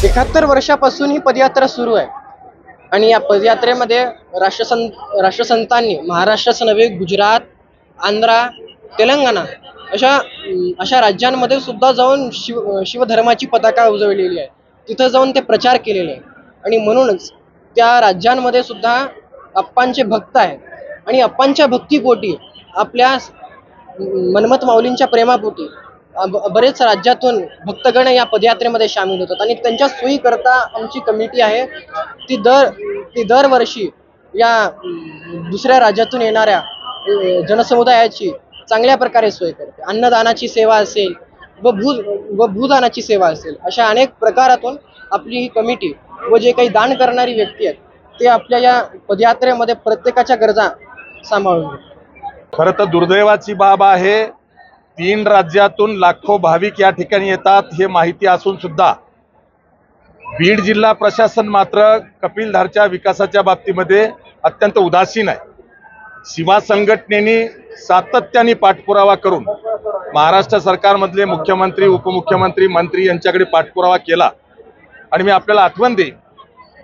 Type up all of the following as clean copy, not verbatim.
71 वर्षापासून ही पदयात्रा सुरू आहे आणि या पदयात्रेमध्ये राष्ट्रसंतांनी महाराष्ट्राच नव्हे गुजरात, आंध्रा, तेलंगणा अशा राज्यांमध्ये सुद्धा जाऊन शिवधर्माची पताका उजवलेली आहे. तिथं जाऊन ते प्रचार केलेले आहे आणि म्हणूनच त्या राज्यांमध्ये सुद्धा अप्पांचे भक्त आहेत आणि अप्पांच्या भक्तीपोटी आपल्या मनमत माऊलींच्या प्रेमापोटी बरेच राज्यातून भक्तगण या पदयात्रेमध्ये सामील होतात आणि त्यांच्या सोयीकरता आमची कमिटी आहे ती दरवर्षी या दुसऱ्या राज्यातून येणाऱ्या जनसमुदायाची चांगल्या प्रकारे सोय करते. अन्नदानाची सेवा असेल व भूदानाची सेवा असेल, अशा अनेक प्रकारातून आपली ही कमिटी व जे काही दान करणारी व्यक्ती आहेत ते आपल्या या पदयात्रेमध्ये प्रत्येकाच्या गरजा सांभाळून घेतात. खरं तर दुर्दैवाची बाब आहे, 3 राज्यातून लाखो भाविक या ठिकाणी येतात हे माहिती असून सुद्धा बीड जिल्हा प्रशासन मात्र कपिलधारच्या विकासाच्या बाबतीमध्ये अत्यंत उदासीन आहे. शिवा संघटनेने सातत्याने पाठपुरावा करून महाराष्ट्र सरकारमधले मुख्यमंत्री, उपमुख्यमंत्री, मंत्री यांच्याकडे पाठपुरावा केला आणि मी आपल्याला आठवण देईन,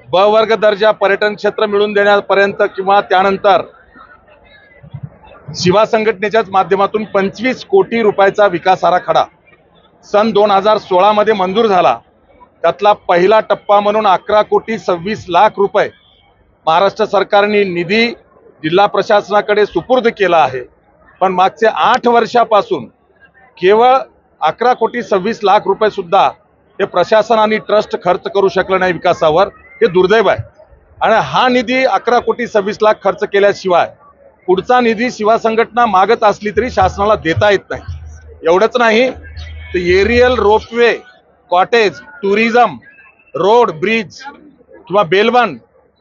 ब वर्ग दर्जा पर्यटन क्षेत्र मिळवून देण्यापर्यंत किंवा त्यानंतर शिवा संघटनेच्याच माध्यमातून 25 कोटी रुपयाचा विकास आराखडा सन 2016 मध्ये मंजूर झाला. त्यातला पहिला टप्पा म्हणून 11 कोटी 26 लाख रुपये महाराष्ट्र सरकारने निधी जिल्हा प्रशासनाकडे सुपूर्द केला आहे. पण मागचे 8 वर्षापासून केवळ 11 कोटी 26 लाख रुपये सुद्धा हे प्रशासन आणि ट्रस्ट खर्च करू शकलं नाही विकासावर. हे दुर्दैव आहे आणि हा निधी 11 कोटी 26 लाख खर्च केल्याशिवाय पुढचा निधी शिवा संघटना मागत असली तरी शासनाला देता येत नाही. एवढंच नाही तर aerial ropeway, cottage, tourism, road, bridge किंवा बेलवन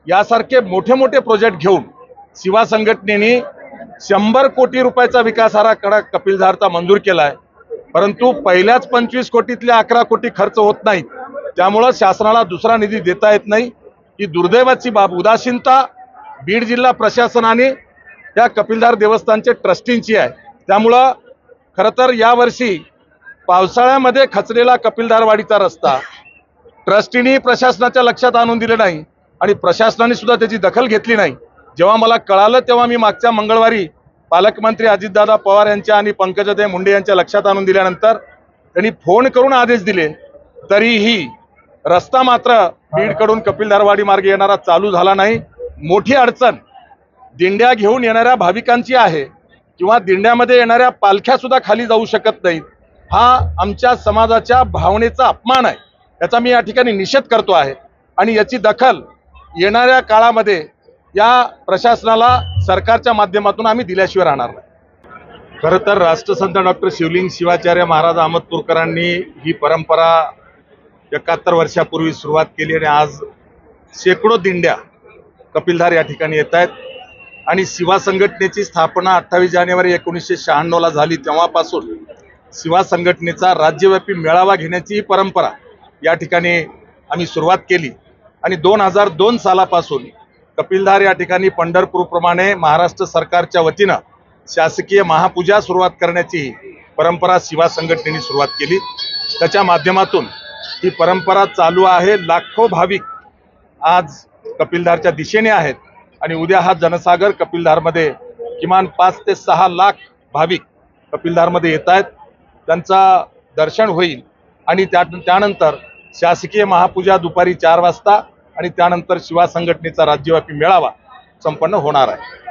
यासारखे मोठे मोठे प्रोजेक्ट घेऊन शिवा संघटनेने 100 कोटी रुपयाचा विकास आराखडा कपिलधारचा मंजूर केला आहे. परंतु पहिल्याच 25 कोटीतले 11 कोटी खर्च होत नाहीत. त्यामुळं शासनाला दुसरा निधी देता येत नाही. ही दुर्दैवाची बाब, उदासीनता बीड जिल्हा प्रशासनाने या कपिलधार देवस्थानचे ट्रस्टींची आहे. त्यामुळं खरं तर यावर्षी पावसाळ्यामध्ये खचलेला कपिलधारवाडीचा रस्ता ट्रस्टींनी प्रशासनाच्या लक्षात आणून दिले नाही आणि प्रशासनाने सुद्धा त्याची दखल घेतली नाही. जेव्हा मला कळालं तेव्हा मी मागच्या मंगळवारी पालकमंत्री अजितदादा पवार यांच्या आणि पंकजाताई मुंडे यांच्या लक्षात आणून दिल्यानंतर त्यांनी फोन करून आदेश दिले, तरीही रस्ता मात्र बीडकडून कपिलधारवाडी मार्गे येणारा चालू झाला नाही. मोठी अडचण दिंड्या घेऊन येणाऱ्या भाविकांची आहे किंवा दिंड्यामध्ये येणाऱ्या पालख्या सुद्धा खाली जाऊ शकत नाहीत. हा आमच्या समाजाच्या भावनेचा अपमान आहे. याचा मी या ठिकाणी निषेध करतो आहे आणि याची दखल येणाऱ्या काळामध्ये या प्रशासनाला सरकारच्या माध्यमातून आम्ही दिल्याशिवाय राहणार नाही. खरं तर राष्ट्रसंत डॉक्टर शिवलिंग शिवाचार्य महाराज अहमदपूरकरांनी ही परंपरा 71 वर्षापूर्वी सुरुवात केली आणि आज शेकडो दिंड्या कपिलधार या ठिकाणी येत आहेत आणि शिवा संघटनेची स्थापना 28 जानेवारी 1996 झाली. तेव्हापासून शिवा संघटनेचा राज्यव्यापी मेळावा घेण्याची ही परंपरा या ठिकाणी आम्ही सुरुवात केली आणि 2002 सालापासून कपिलधार या ठिकाणी पंढरपूरप्रमाणे महाराष्ट्र सरकारच्या वतीनं शासकीय महापूजा सुरुवात करण्याची परंपरा शिवा संघटनेने सुरुवात केली. त्याच्या माध्यमातून ही परंपरा चालू आहे. लाखो भाविक आज कपिलधारच्या दिशेने आहेत आणि उद्या हा जनसागर कपिलधारमध्ये किमान 5 ते 6 लाख भाविक कपिलधारमध्ये येत आहेत. त्यांचा दर्शन होईल आणि त्यानंतर शासकीय महापूजा दुपारी 4 वाजता आणि त्यानंतर शिवा संघटनेचा राज्यव्यापी मेळावा संपन्न होणार आहे.